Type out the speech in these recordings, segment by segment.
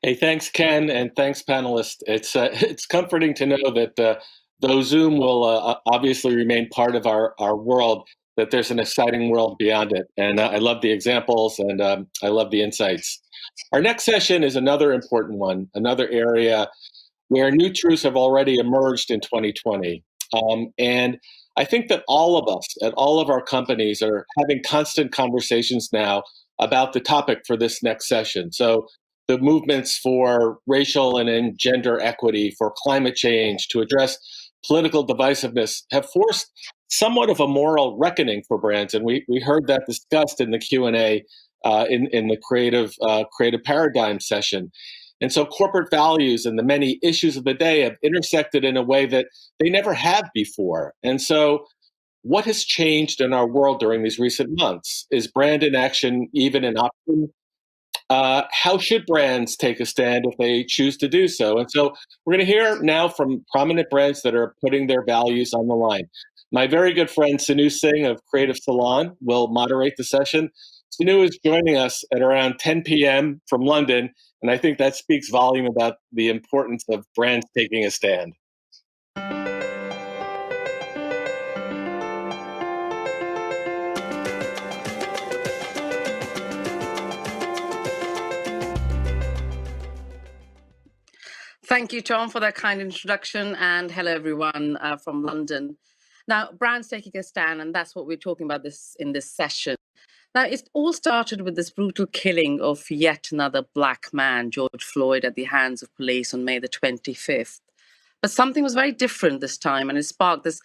Hey, thanks, Ken, and thanks, panelists. It's comforting to know that though Zoom will obviously remain part of our world, that there's an exciting world beyond it. And I love the examples, and I love the insights. Our next session is another important one, another area where new truths have already emerged in 2020. And I think that all of us at all of our companies are having constant conversations now about the topic for this next session. So the movements for racial and gender equity, for climate change, to address political divisiveness have forced somewhat of a moral reckoning for brands. And we heard that discussed in the Q&A in the creative paradigm session. And so corporate values and the many issues of the day have intersected in a way that they never have before. And so what has changed in our world during these recent months? Is brand inaction even an option? How should brands take a stand if they choose to do so? And so we're going to hear now from prominent brands that are putting their values on the line. My very good friend Sinu Singh of Creative Salon will moderate the session. Sinu is joining us at around 10 p.m. from London, and I think that speaks volume about the importance of brands taking a stand. Thank you, Tom, for that kind introduction, and hello, everyone from London. Now, brands taking a stand, and that's what we're talking about in this session. Now, it all started with this brutal killing of yet another black man, George Floyd, at the hands of police on May the 25th. But something was very different this time, and it sparked this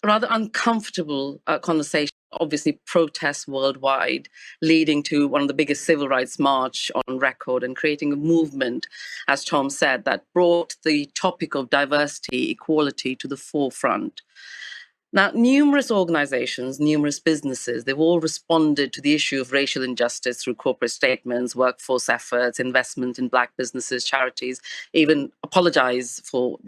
rather uncomfortable conversation, obviously protests worldwide, leading to one of the biggest civil rights march on record and creating a movement, as Tom said, that brought the topic of diversity, equality to the forefront. Now, numerous organizations, numerous businesses, they've all responded to the issue of racial injustice through corporate statements, workforce efforts, investment in Black businesses, charities, even apologize for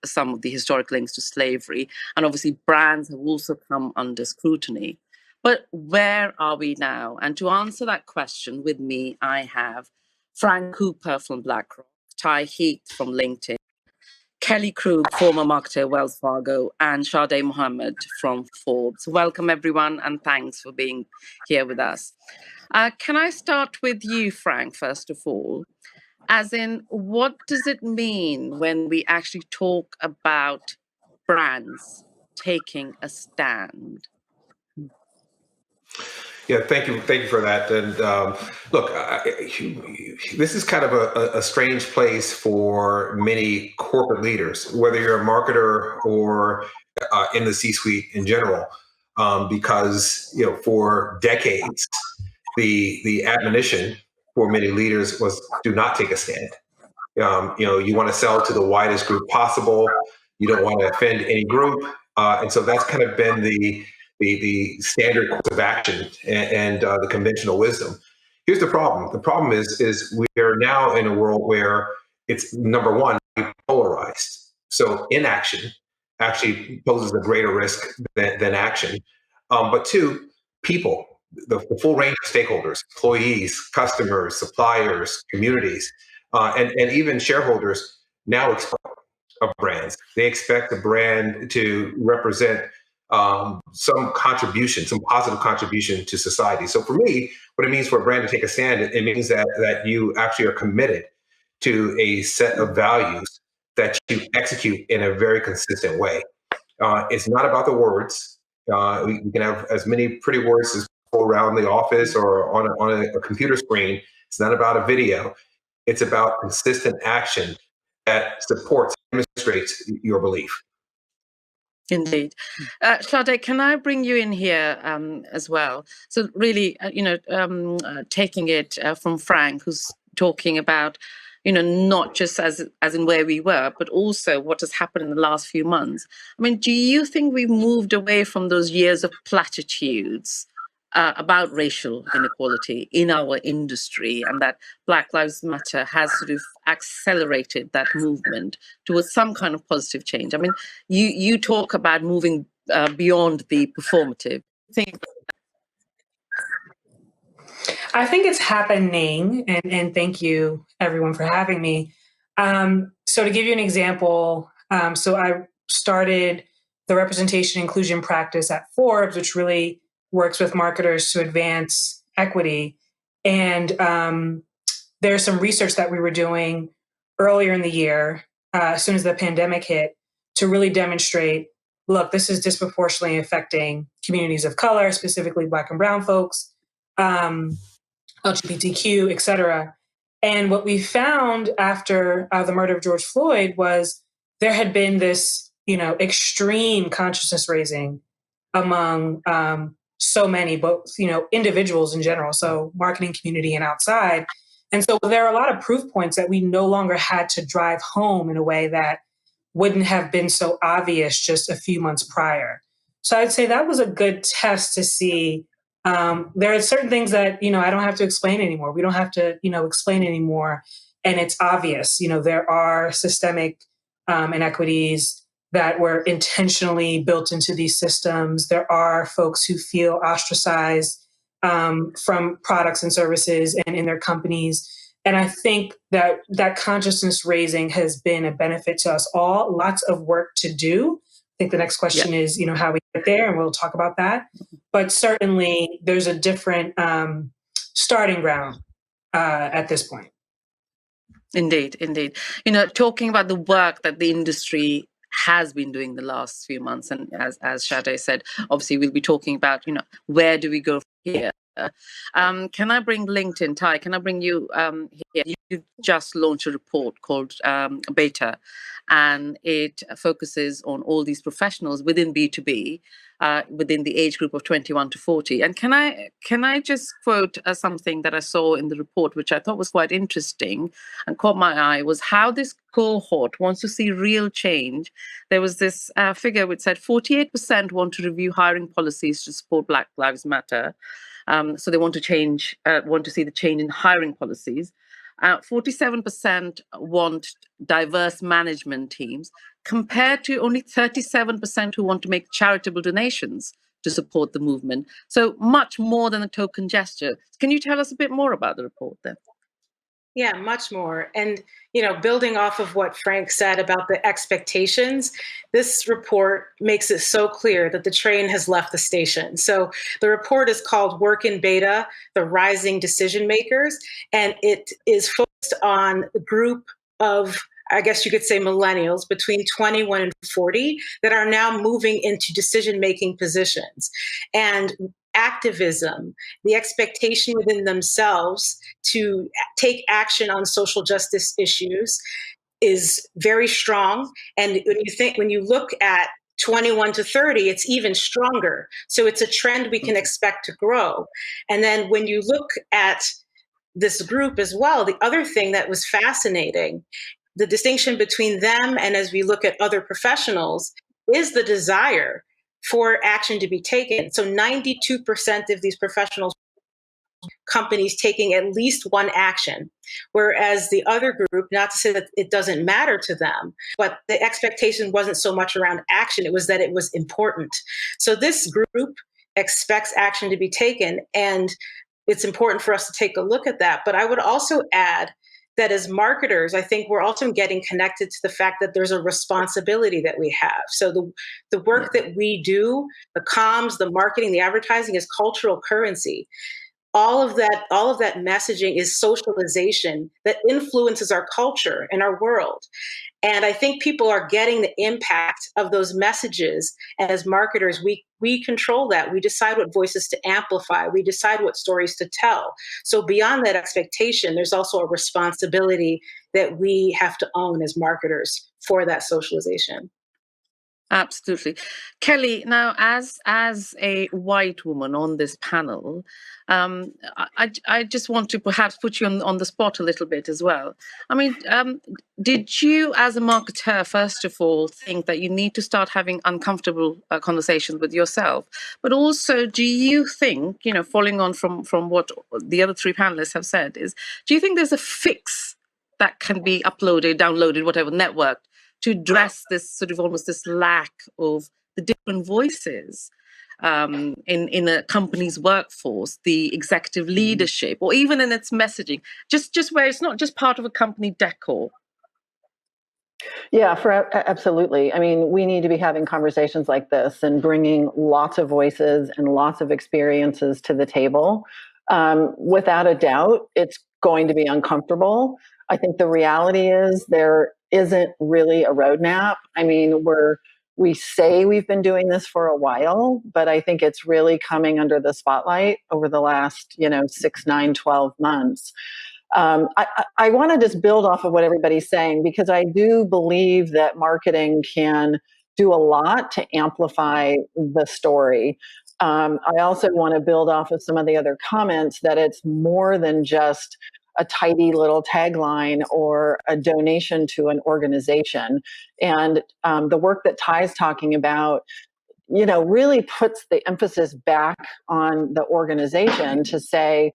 some of the historic links to slavery. And obviously, brands have also come under scrutiny. But where are we now? And to answer that question with me, I have Frank Cooper from BlackRock, Ty Heath from LinkedIn, Kelly Krug, former marketer, Wells Fargo, and Sade Mohammed from Forbes. Welcome, everyone, and thanks for being here with us. Can I start with you, Frank, first of all? As in, what does it mean when we actually talk about brands taking a stand? Yeah, thank you for that. And look, this is kind of a strange place for many corporate leaders, whether you're a marketer or in the C-suite in general, because for decades the admonition for many leaders was do not take a stand. You want to sell to the widest group possible. You don't want to offend any group, and so that's kind of been the standard course of action and the conventional wisdom. Here's the problem. The problem is we are now in a world where it's, number one, polarized. So inaction actually poses a greater risk than action. But two, people, the full range of stakeholders, employees, customers, suppliers, communities, and even shareholders now expect of brands. They expect a brand to represent some contribution, some positive contribution to society. So for me, what it means for a brand to take a stand, it means that you actually are committed to a set of values that you execute in a very consistent way. It's not about the words. We can have as many pretty words as go around the office or on a computer screen. It's not about a video. It's about consistent action that supports, demonstrates your belief. Indeed. Sade, can I bring you in here as well? So really, taking it from Frank, who's talking about, not just as in where we were, but also what has happened in the last few months. I mean, do you think we've moved away from those years of platitudes about racial inequality in our industry, and that Black Lives Matter has sort of accelerated that movement towards some kind of positive change? I mean, you talk about moving beyond the performative. I think it's happening, and thank you everyone for having me. So to give you an example, so I started the representation inclusion practice at Forbes, which really works with marketers to advance equity. And there's some research that we were doing earlier in the year, as soon as the pandemic hit, to really demonstrate, look, this is disproportionately affecting communities of color, specifically Black and Brown folks. LGBTQ, et cetera. And what we found after the murder of George Floyd was there had been this, extreme consciousness raising among so many, both, individuals in general, so marketing community and outside. And so there are a lot of proof points that we no longer had to drive home in a way that wouldn't have been so obvious just a few months prior. So I'd say that was a good test to see there are certain things that, I don't have to explain anymore. We don't have to, explain anymore. And it's obvious, there are systemic inequities that were intentionally built into these systems. There are folks who feel ostracized from products and services and in their companies. And I think that that consciousness raising has been a benefit to us all. Lots of work to do. I think the next question is, how we get there, and we'll talk about that. But certainly there's a different starting ground at this point. Indeed. Talking about the work that the industry has been doing the last few months, and as Sade said, obviously we'll be talking about, where do we go from here? Can I bring LinkedIn? Ty, can I bring you here? You just launched a report called Beta, and it focuses on all these professionals within B2B, within the age group of 21 to 40. And can I just quote something that I saw in the report, which I thought was quite interesting and caught my eye, was how this cohort wants to see real change. There was this figure which said 48% want to review hiring policies to support Black Lives Matter. So they want to see the change in hiring policies. 47% want diverse management teams, compared to only 37% who want to make charitable donations to support the movement. So much more than a token gesture. Can you tell us a bit more about the report then? Yeah, much more. And, building off of what Frank said about the expectations, this report makes it so clear that the train has left the station. So the report is called Work in Beta, The Rising Decision Makers, and it is focused on a group of, I guess you could say, millennials between 21 and 40 that are now moving into decision-making positions. And activism, the expectation within themselves to take action on social justice issues is very strong. And when you look at 21 to 30, it's even stronger. So it's a trend we can expect to grow. And then when you look at this group as well, the other thing that was fascinating, the distinction between them and as we look at other professionals, is the desire for action to be taken. So 92% of these professionals, companies taking at least one action, whereas the other group, not to say that it doesn't matter to them, but the expectation wasn't so much around action, it was that it was important. So this group expects action to be taken, and it's important for us to take a look at that. But I would also add that as marketers, I think we're also getting connected to the fact that there's a responsibility that we have. So the work that we do, the comms, the marketing, the advertising, is cultural currency. All of that messaging is socialization that influences our culture and our world. And I think people are getting the impact of those messages. And as marketers, we control that. We decide what voices to amplify. We decide what stories to tell. So beyond that expectation, there's also a responsibility that we have to own as marketers for that socialization. Absolutely. Kelly, now as a white woman on this panel, I just want to perhaps put you on the spot a little bit as well. I mean, did you as a marketer, first of all, think that you need to start having uncomfortable conversations with yourself? But also, do you think, following on from what the other three panelists have said, do you think there's a fix that can be uploaded, downloaded, whatever, networked, to address this sort of almost this lack of the different voices in a company's workforce, the executive leadership, or even in its messaging, just where it's not just part of a company decor? Yeah, absolutely. I mean, we need to be having conversations like this and bringing lots of voices and lots of experiences to the table. Without a doubt, it's going to be uncomfortable. I think the reality is there isn't really a roadmap. I mean, we say we've been doing this for a while, but I think it's really coming under the spotlight over the last, 6, 9, 12 months. I want to just build off of what everybody's saying, because I do believe that marketing can do a lot to amplify the story. I also want to build off of some of the other comments that it's more than just a tidy little tagline or a donation to an organization. And the work that Ty's talking about, really puts the emphasis back on the organization to say,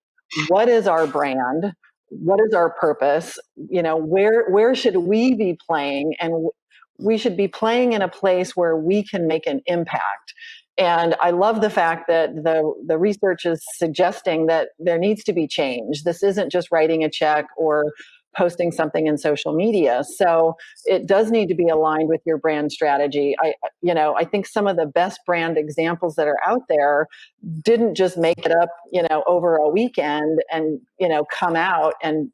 what is our brand? What is our purpose? Where should we be playing? And we should be playing in a place where we can make an impact. And I love the fact that the research is suggesting that there needs to be change. This isn't just writing a check or posting something in social media. So it does need to be aligned with your brand strategy. I think some of the best brand examples that are out there didn't just make it up, over a weekend and, come out and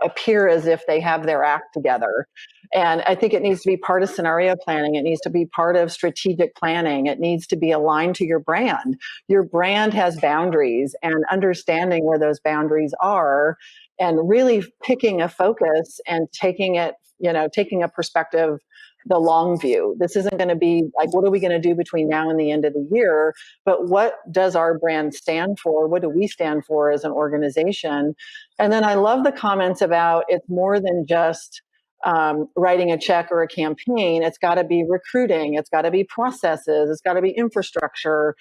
appear as if they have their act together. And I think it needs to be part of scenario planning. It needs to be part of strategic planning. It needs to be aligned to your brand. Your brand has boundaries, and understanding where those boundaries are and really picking a focus and taking a perspective, the long view. This isn't going to be like, what are we going to do between now and the end of the year? But what does our brand stand for? What do we stand for as an organization? And then I love the comments about it's more than just writing a check or a campaign. It's got to be recruiting. It's got to be processes. It's got to be infrastructure.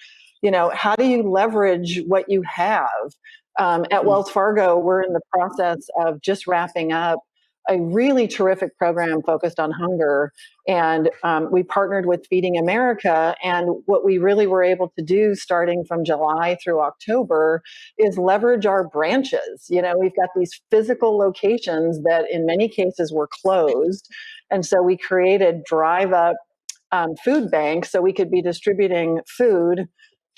How do you leverage what you have? At Wells Fargo, we're in the process of just wrapping up a really terrific program focused on hunger. And we partnered with Feeding America. And what we really were able to do starting from July through October is leverage our branches. We've got these physical locations that in many cases were closed. And so we created drive up food banks so we could be distributing food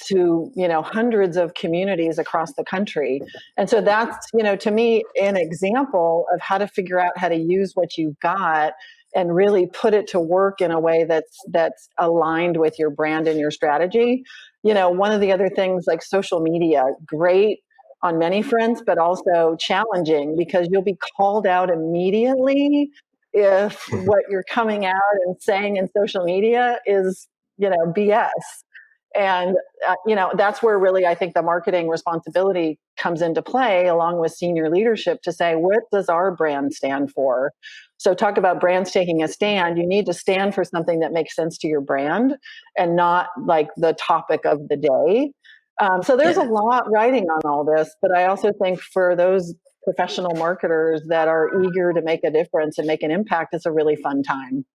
to hundreds of communities across the country. And so that's to me an example of how to figure out how to use what you've got and really put it to work in a way that's aligned with your brand and your strategy. One of the other things, like social media, great on many fronts, but also challenging because you'll be called out immediately if what you're coming out and saying in social media is BS. And, that's where really I think the marketing responsibility comes into play, along with senior leadership, to say, what does our brand stand for? So talk about brands taking a stand. You need to stand for something that makes sense to your brand and not like the topic of the day. So there's a lot writing on all this, but I also think for those professional marketers that are eager to make a difference and make an impact, it's a really fun time.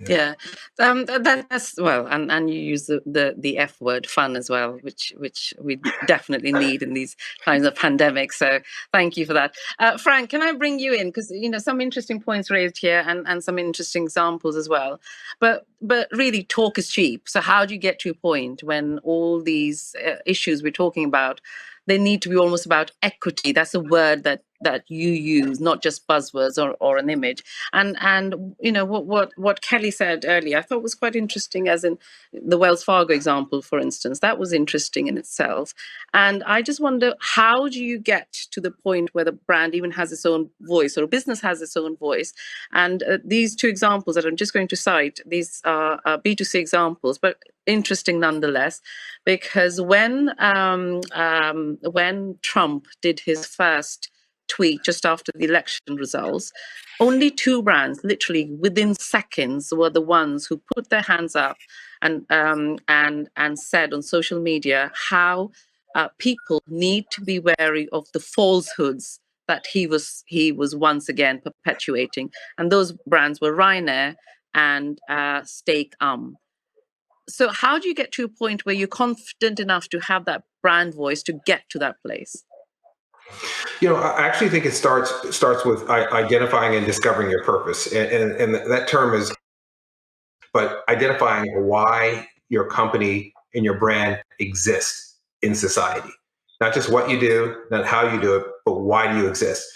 Yeah, that's well, and you use the F word, fun, as well, which we definitely need in these times of pandemic. So thank you for that, Frank. Can I bring you in, because some interesting points raised here and some interesting examples as well. But really, talk is cheap. So how do you get to a point when all these issues we're talking about, they need to be almost about equity? That's a word that you use, not just buzzwords or an image. And what Kelly said earlier, I thought was quite interesting, as in the Wells Fargo example, for instance. That was interesting in itself. And I just wonder, how do you get to the point where the brand even has its own voice, or a business has its own voice? And these two examples that I'm just going to cite, these are B2C examples, but interesting nonetheless, because when Trump did his first tweet just after the election results, only two brands, literally within seconds, were the ones who put their hands up and said on social media how people need to be wary of the falsehoods that he was once again perpetuating. And those brands were Ryanair and Steak. So how do you get to a point where you're confident enough to have that brand voice to get to that place? I actually think it starts with identifying and discovering your purpose, and that term is, but identifying why your company and your brand exist in society, not just what you do, not how you do it, but why do you exist?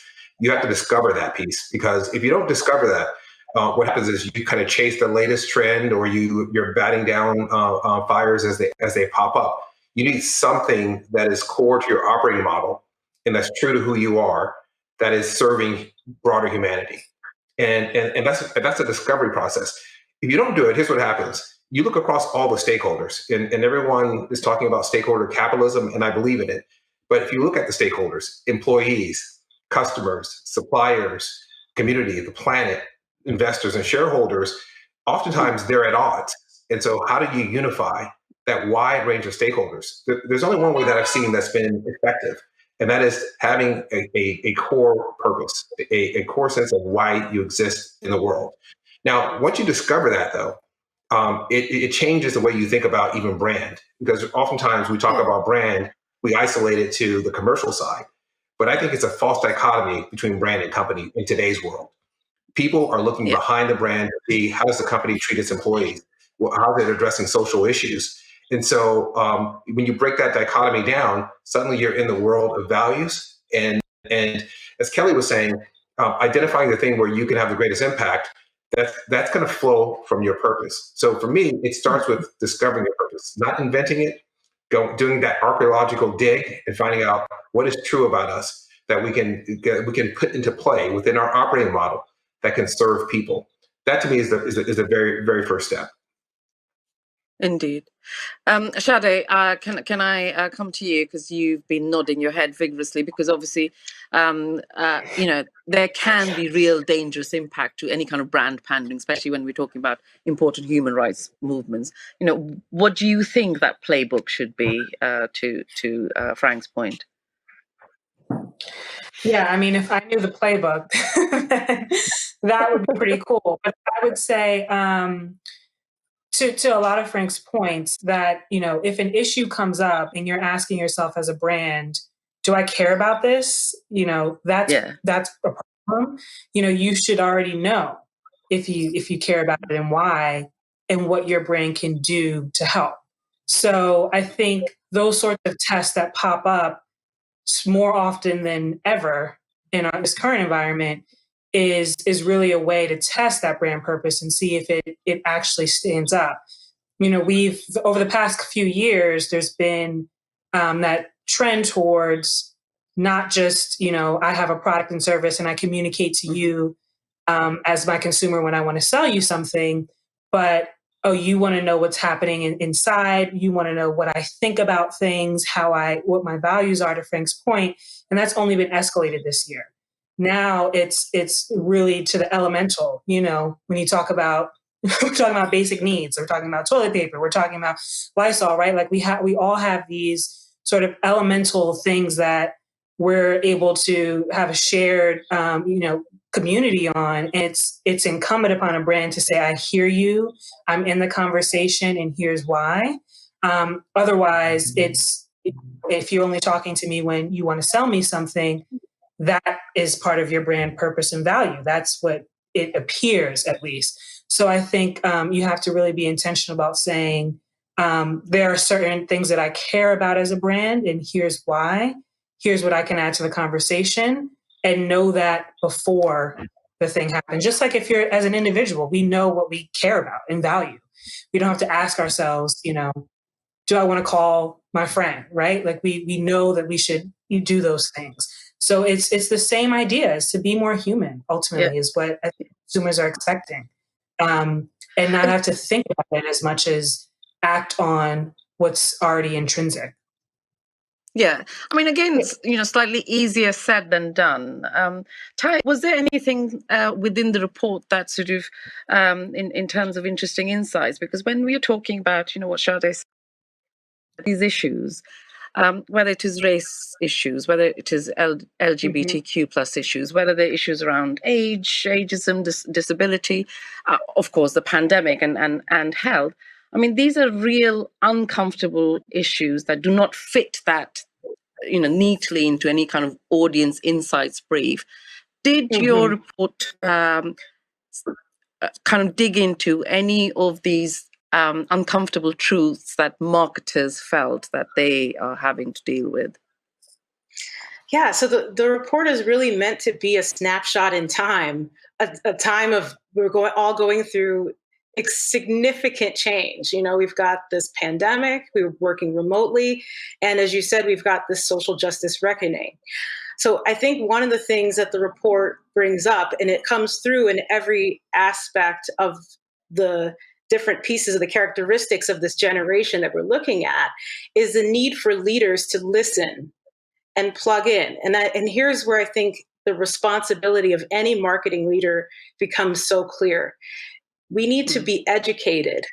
You have to discover that piece, because if you don't discover that, what happens is you kind of chase the latest trend, or you're batting down fires as they pop up. You need something that is core to your operating model and that's true to who you are, that is serving broader humanity. And that's a discovery process. If you don't do it, here's what happens. You look across all the stakeholders, and everyone is talking about stakeholder capitalism, and I believe in it. But if you look at the stakeholders, employees, customers, suppliers, community, the planet, investors, and shareholders, oftentimes they're at odds. And so how do you unify that wide range of stakeholders? There's only one way that I've seen that's been effective, and that is having a core purpose, a core sense of why you exist in the world. Now, once you discover that, though, it changes the way you think about even brand, because oftentimes we talk about brand, we isolate it to the commercial side. But I think it's a false dichotomy between brand and company in today's world. People are looking behind the brand to see, how does the company treat its employees? How is it addressing social issues? And so when you break that dichotomy down, suddenly you're in the world of values. And as Kelly was saying, identifying the thing where you can have the greatest impact, that's going to flow from your purpose. So for me, it starts with discovering your purpose, not inventing it, doing that archaeological dig and finding out what is true about us that we can put into play within our operating model that can serve people. That to me is the very, very first step. Indeed. Sade, can I come to you, because you've been nodding your head vigorously, because obviously, there can be real dangerous impact to any kind of brand pandering, especially when we're talking about important human rights movements. What do you think that playbook should be, to Frank's point? Yeah, I mean, if I knew the playbook, that would be pretty cool. But I would say, to a lot of Frank's points, that, if an issue comes up and you're asking yourself as a brand, do I care about this? That's a problem. You should already know if you care about it and why, and what your brand can do to help. So I think those sorts of tests that pop up more often than ever in this current environment is really a way to test that brand purpose and see if it actually stands up. We've, over the past few years, there's been that trend towards not just, I have a product and service and I communicate to you as my consumer when I want to sell you something, but you want to know what's happening inside. You want to know what I think about things, what my values are, to Frank's point. And that's only been escalated this year. Now it's really to the elemental, when you talk about, we're talking about basic needs, we're talking about toilet paper, we're talking about Lysol, right? Like we all have these sort of elemental things that we're able to have a shared, community on. It's incumbent upon a brand to say, I hear you, I'm in the conversation, and here's why. Otherwise, if you're only talking to me when you want to sell me something, that is part of your brand purpose and value. That's what it appears, at least. So I think you have to really be intentional about saying, there are certain things that I care about as a brand, and here's why. Here's what I can add to the conversation, and know that before the thing happens. Just like if you're, as an individual, we know what we care about and value. We don't have to ask ourselves, do I want to call my friend, right? Like we know that we should do those things. So it's the same idea, is to be more human, ultimately, is what I think consumers are expecting. And not have to think about it as much as act on what's already intrinsic. Yeah, I mean, again, slightly easier said than done. Ty, was there anything within the report that sort of, in terms of interesting insights? Because when we are talking about, what Sade said, these issues, whether it is race issues, whether it is LGBTQ plus issues, whether they're issues around age, ageism, disability, of course, the pandemic and health. I mean, these are real uncomfortable issues that do not fit that, neatly into any kind of audience insights brief. Did your report kind of dig into any of these uncomfortable truths that marketers felt that they are having to deal with? Yeah, so the report is really meant to be a snapshot in time, a time of all going through significant change. We've got this pandemic, we were working remotely, and as you said, we've got this social justice reckoning. So I think one of the things that the report brings up, and it comes through in every aspect of the different pieces of the characteristics of this generation that we're looking at, is the need for leaders to listen and plug in. And here's where I think the responsibility of any marketing leader becomes so clear. We need to be educated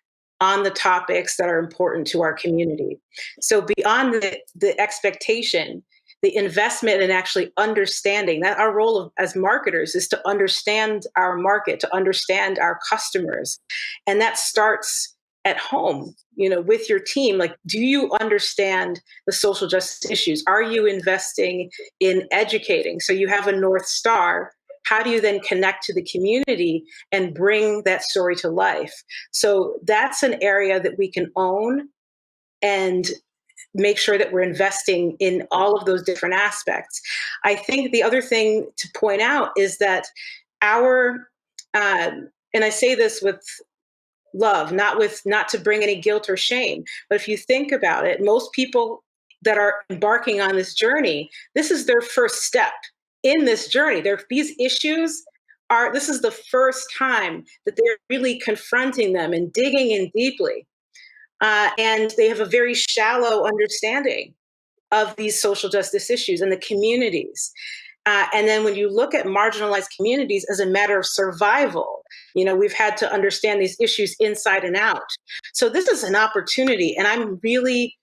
on the topics that are important to our community. So beyond the expectation, the investment in actually understanding that our role as marketers is to understand our market, to understand our customers. And that starts at home, with your team. Like, do you understand the social justice issues? Are you investing in educating? So you have a North Star. How do you then connect to the community and bring that story to life? So that's an area that we can own and make sure that we're investing in all of those different aspects. I think the other thing to point out is that and I say this with love, not to bring any guilt or shame, but if you think about it, most people that are embarking on this journey, this is their first step in this journey. These issues this is the first time that they're really confronting them and digging in deeply. And they have a very shallow understanding of these social justice issues and the communities. And then when you look at marginalized communities as a matter of survival, we've had to understand these issues inside and out. So this is an opportunity, and I'm really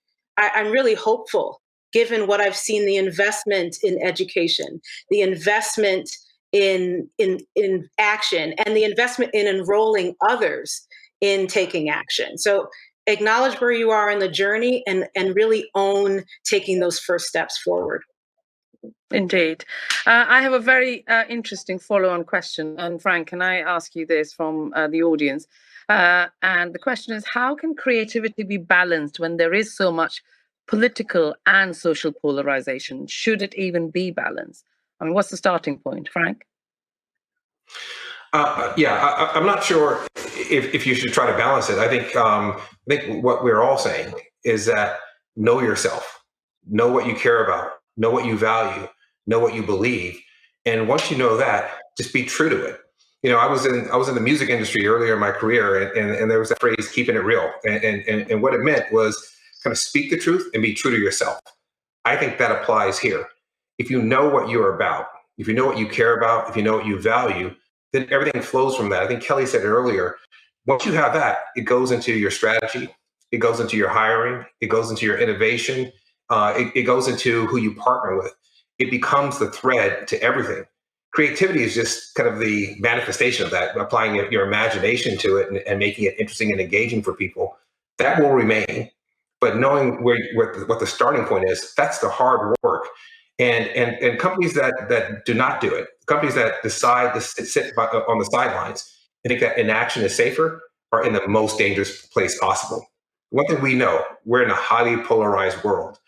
hopeful, given what I've seen, the investment in education, the investment in action, and the investment in enrolling others in taking action. So acknowledge where you are in the journey and really own taking those first steps forward. Indeed. I have a very interesting follow-on question. And Frank, can I ask you this from the audience? And the question is, how can creativity be balanced when there is so much political and social polarization? Should it even be balanced? I mean, what's the starting point, Frank? I'm not sure if you should try to balance it. I think what we're all saying is that know yourself, know what you care about, know what you value, know what you believe, and once you know that, just be true to it. I was in the music industry earlier in my career, and there was that phrase "keeping it real," and what it meant was kind of speak the truth and be true to yourself. I think that applies here. If you know what you're about, if you know what you care about, if you know what you value, then everything flows from that. I think Kelly said it earlier. Once you have that, it goes into your strategy, it goes into your hiring, it goes into your innovation, it goes into who you partner with. It becomes the thread to everything. Creativity is just kind of the manifestation of that, applying your imagination to it and making it interesting and engaging for people. That will remain. But knowing what the starting point is, that's the hard work. And companies that do not do it, companies that decide to sit on the sidelines and think that inaction is safer, are in the most dangerous place possible. One thing we know, we're in a highly polarized world.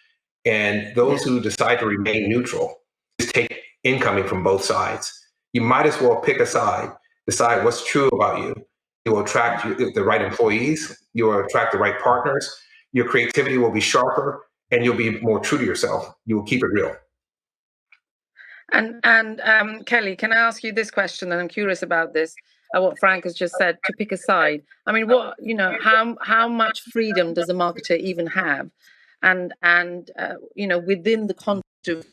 And those who decide to remain neutral just take incoming from both sides. You might as well pick a side, decide what's true about you. You will attract the right employees, you will attract the right partners, your creativity will be sharper, and you'll be more true to yourself. You will keep it real. And Kelly, can I ask you this question? And I'm curious about this, what Frank has just said, to pick a side. I mean, how much freedom does a marketer even have? And within the context of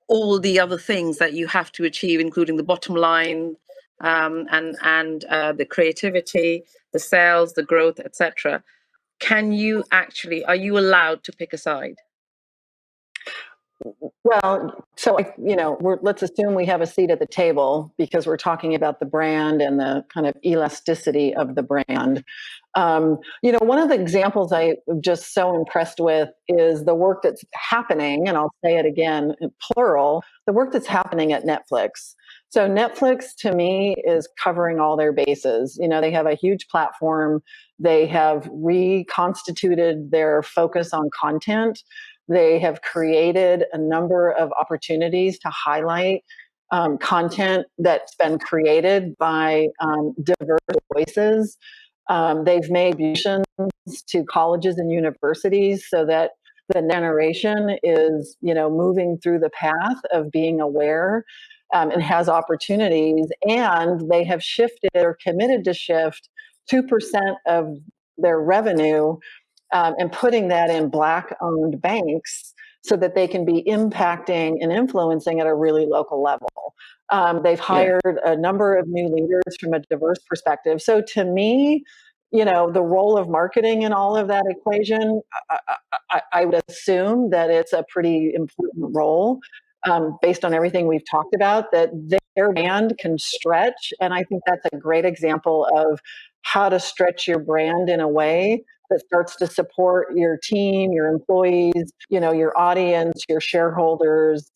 all the other things that you have to achieve, including the bottom line, and the creativity, the sales, the growth, etc. Are you allowed to pick a side? Well, so let's assume we have a seat at the table because we're talking about the brand and the kind of elasticity of the brand. One of the examples I'm just so impressed with is the work that's happening, and I'll say it again, in plural, the work that's happening at Netflix. So Netflix, to me, is covering all their bases. They have a huge platform. They have reconstituted their focus on content. They have created a number of opportunities to highlight content that's been created by diverse voices. They've made contributions to colleges and universities so that the generation is, moving through the path of being aware and has opportunities. And they have shifted or committed to shift 2% of their revenue and putting that in Black-owned banks so that they can be impacting and influencing at a really local level. They've hired a number of new leaders from a diverse perspective. So to me, the role of marketing in all of that equation, I would assume that it's a pretty important role based on everything we've talked about, that their brand can stretch. And I think that's a great example of how to stretch your brand in a way that starts to support your team, your employees, your audience, your shareholders,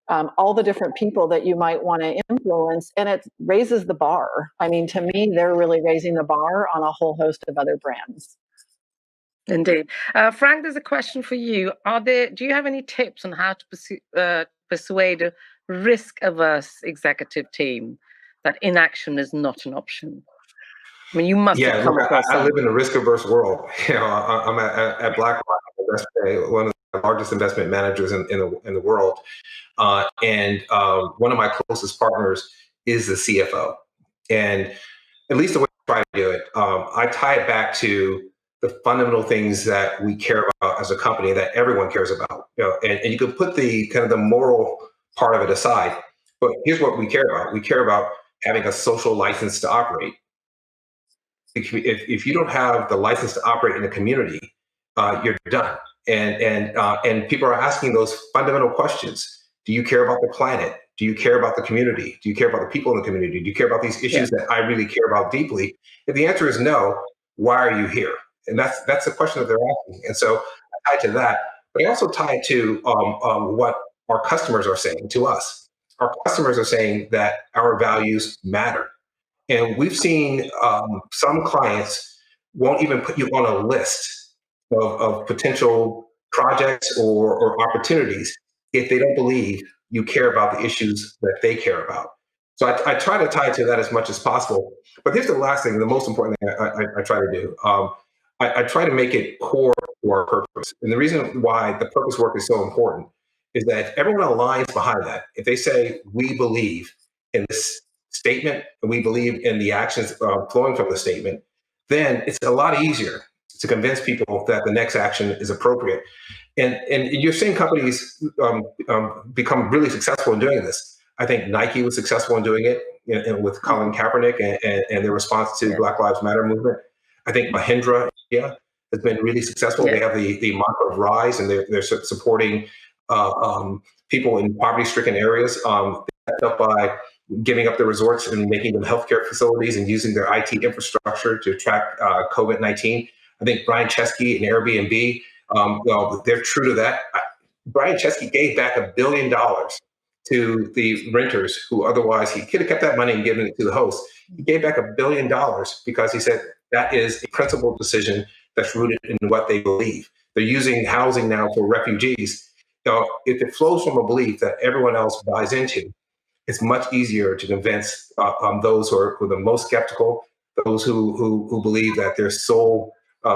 all the different people that you might want to influence, and it raises the bar. I mean, to me, they're really raising the bar on a whole host of other brands. Indeed. Frank, there's a question for you. Do you have any tips on how to persuade a risk-averse executive team that inaction is not an option? I mean, you must have come across I live in a risk-averse world. I'm at BlackRock, one of the largest investment managers in the world. And one of my closest partners is the CFO. And at least the way I try to do it, I tie it back to the fundamental things that we care about as a company, that everyone cares about. And you can put the kind of the moral part of it aside, but here's what we care about. We care about having a social license to operate. If you don't have the license to operate in a community, you're done. And people are asking those fundamental questions. Do you care about the planet? Do you care about the community? Do you care about the people in the community? Do you care about these issues that I really care about deeply? If the answer is no, why are you here? And that's the question that they're asking. And so I tie to that, but I also tie it to what our customers are saying to us. Our customers are saying that our values matter. And we've seen some clients won't even put you on a list of potential projects or opportunities if they don't believe you care about the issues that they care about. So I try to tie to that as much as possible. But here's the last thing, the most important thing I try to do. I try to make it core to our purpose. And the reason why the purpose work is so important is that if everyone aligns behind that, if they say, we believe in this statement, and we believe in the actions flowing from the statement, then it's a lot easier to convince people that the next action is appropriate. And you're seeing companies become really successful in doing this. I think Nike was successful in doing it with Colin Kaepernick and their response to Black Lives Matter movement. I think Mahindra has been really successful. They have the mantra of Rise, and they're supporting people in poverty-stricken areas. Up by giving up the resorts and making them healthcare facilities and using their IT infrastructure to track COVID-19. I think Brian Chesky and Airbnb, they're true to that. Brian Chesky gave back $1 billion to the renters who otherwise he could have kept that money and given it to the host. He gave back $1 billion because he said that is a principled decision that's rooted in what they believe. They're using housing now for refugees. If it flows from a belief that everyone else buys into, it's much easier to convince those who are the most skeptical, those who believe that their sole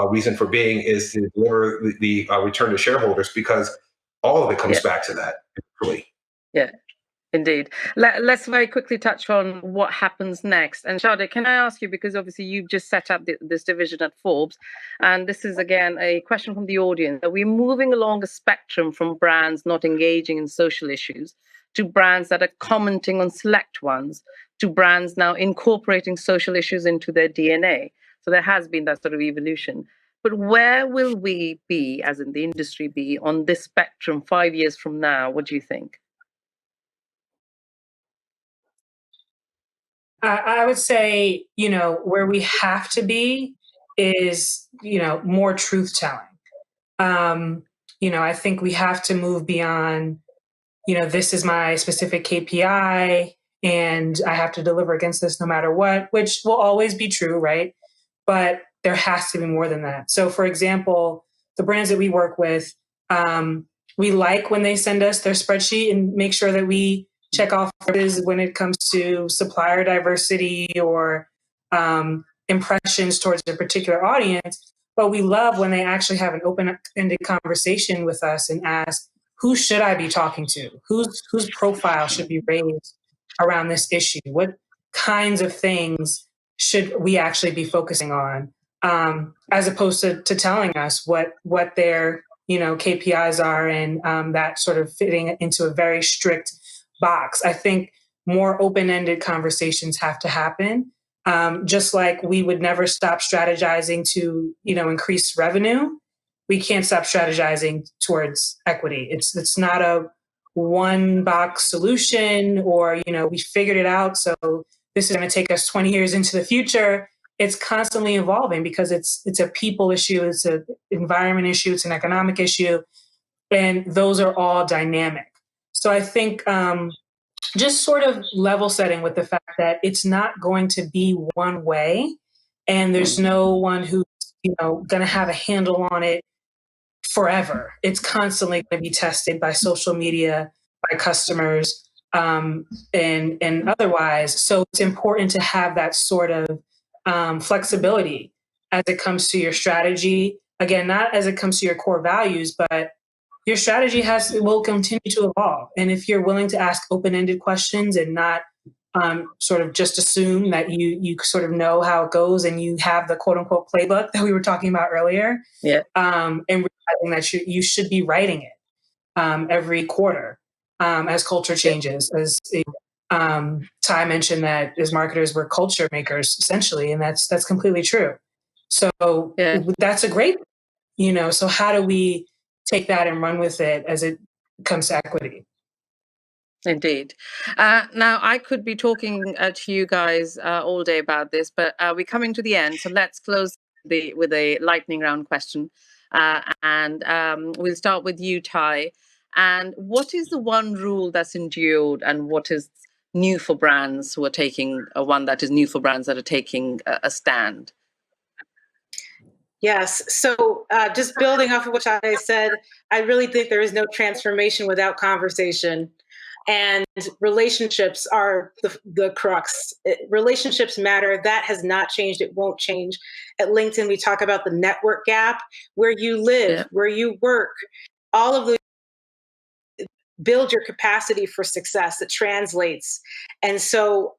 reason for being is to deliver the return to shareholders, because all of it comes back to that. Really. Yeah, indeed. Let's very quickly touch on what happens next. And Shadi, can I ask you, because obviously you've just set up this division at Forbes, and this is again a question from the audience. Are we moving along a spectrum from brands not engaging in social issues to brands that are commenting on select ones, to brands now incorporating social issues into their DNA? So there has been that sort of evolution. But where will we be, as in the industry, be on this spectrum 5 years from now? What do you think? I would say, where we have to be is, more truth telling. I think we have to move beyond, this is my specific KPI and I have to deliver against this no matter what, which will always be true, right? But there has to be more than that. So, for example, the brands that we work with, we like when they send us their spreadsheet and make sure that we check off when it comes to supplier diversity or impressions towards a particular audience. But we love when they actually have an open-ended conversation with us and ask, who should I be talking to? Whose profile should be raised around this issue? What kinds of things should we actually be focusing on, as opposed to telling us what their KPIs are and that sort of fitting into a very strict box. I think more open-ended conversations have to happen. Just like we would never stop strategizing to, increase revenue, we can't stop strategizing towards equity. It's not a one box solution or, we figured it out, so this is going to take us 20 years into the future. It's constantly evolving because it's a people issue, it's an environment issue, it's an economic issue, and those are all dynamic. So I think just sort of level setting with the fact that it's not going to be one way, and there's no one who's going to have a handle on it forever. It's constantly going to be tested by social media, by customers, and otherwise. So it's important to have that sort of flexibility as it comes to your strategy. Again, not as it comes to your core values, but your strategy will continue to evolve. And if you're willing to ask open-ended questions and not sort of just assume that you sort of know how it goes and you have the quote unquote playbook that we were talking about earlier, and realizing that you should be writing it every quarter as culture changes. As Ty mentioned that as marketers, we're culture makers essentially, and that's completely true. So that's a great, so how do we take that and run with it as it comes to equity? Indeed. Now, I could be talking to you guys all day about this, but we're coming to the end. So let's close with a lightning round question. And we'll start with you, Ty. And what is the one rule that's endured and what is new for brands who are taking one that is new for brands that are taking a stand? Yes. So just building off of what I said, I really think there is no transformation without conversation. And relationships are the crux. Relationships matter. That has not changed. It won't change. At LinkedIn, we talk about the network gap, where you live, where you work, all of the build your capacity for success that translates. And so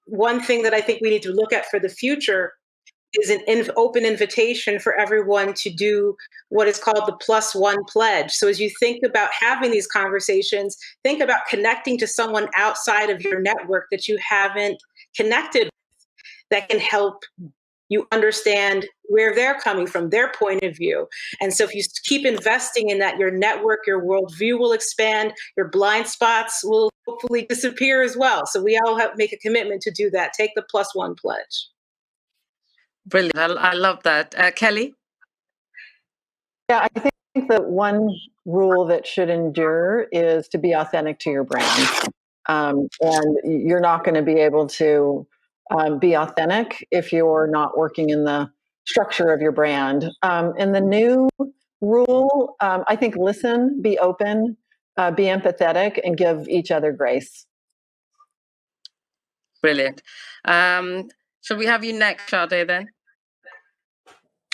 one thing that I think we need to look at for the future is an open invitation for everyone to do what is called the +1 pledge. So as you think about having these conversations, think about connecting to someone outside of your network that you haven't connected with, that can help you understand where they're coming from, their point of view. And so if you keep investing in that, your network, your worldview will expand, your blind spots will hopefully disappear as well. So we all have to make a commitment to do that. Take the +1 pledge. Brilliant. I love that. Kelly? Yeah, I think the one rule that should endure is to be authentic to your brand. And you're not going to be able to be authentic if you're not working in the structure of your brand. And the new rule, I think, listen, be open, be empathetic, and give each other grace. Brilliant. Shall we have you next, Sade, then?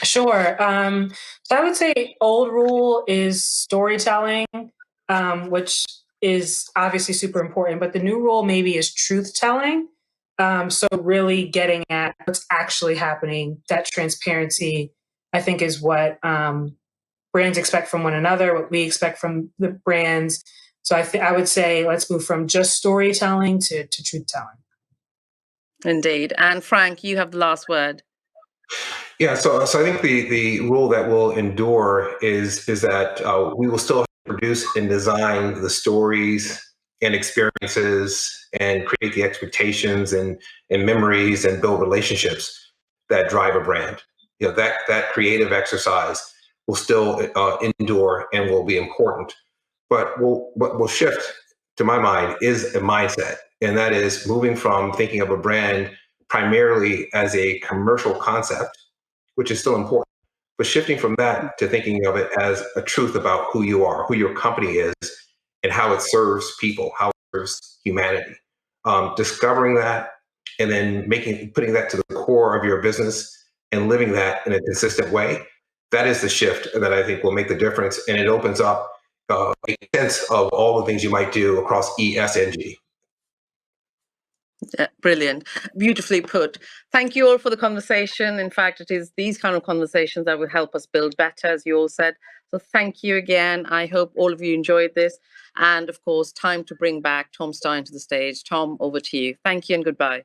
Sure. So I would say old rule is storytelling, which is obviously super important, but the new rule maybe is truth telling. So really getting at what's actually happening, that transparency, I think, is what brands expect from one another, what we expect from the brands. So I would say let's move from just storytelling to truth telling. Indeed. And Frank, you have the last word. Yeah, so I think the rule that will endure is that we will still produce and design the stories and experiences and create the expectations and memories and build relationships that drive a brand. You know, that creative exercise will still endure and will be important. But what will shift, to my mind, is a mindset, and that is moving from thinking of a brand primarily as a commercial concept, which is still important, but shifting from that to thinking of it as a truth about who you are, who your company is, and how it serves people, how it serves humanity. Discovering that and then putting that to the core of your business and living that in a consistent way, that is the shift that I think will make the difference. And it opens up a sense of all the things you might do across ESNG. Brilliant. Beautifully put. Thank you all for the conversation. In fact, it is these kind of conversations that will help us build better, as you all said. So thank you again. I hope all of you enjoyed this. And of course, time to bring back Tom Stein to the stage. Tom, over to you. Thank you and goodbye.